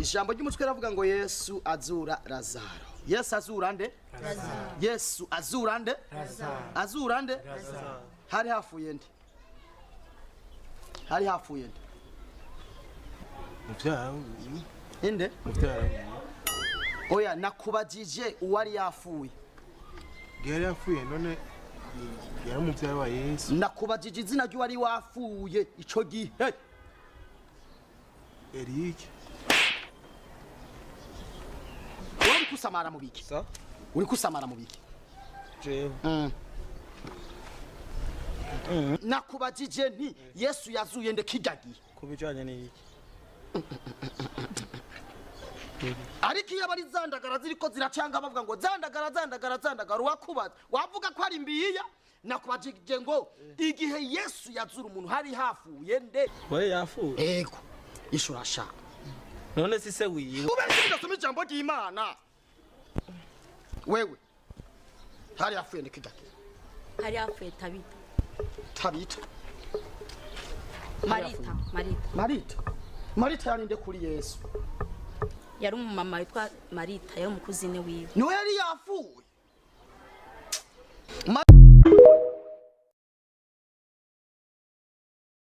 ijambo ry'umutwe ravuga ngo Yesu azura Razaro. Yesu azura nde? Razaro. Yesu azura nde? Razaro. Azura nde? Razaro. Hari hapfuye nde? Hari hapfuye nde? Muvyara. Inde? Muvyara. Oya nakubajije uwari yafuye. Yari yafuye none yari umuvyara wa Yesu. Nakubajije izina ry'uwari wafuye ico gihe. Eric. Uri kusamara mu biki? Sa? Uri kusamara mu biki? Je. Nakubajije nti Yesu yazuye nde kidagiye. Kubijanye n'iki? Ariko iyo bari zandagara ziriko ziracanga bavuga ngo zandagara wakubaza wavuga ko ari mbiya nakubajije ngo igihe Yesu yazura umuntu hari hafuye nde? We yafuye. Ego ishurasha None si se wiwe. ubese ndasoma ijambo ry'Imana wewe hari hafuye nde kidagiye? Hari hapfuye Tabita Marita yarinde kuri Yesu yari umumama witwa Marita yari umukuzine wiwe. niwe yari yafuye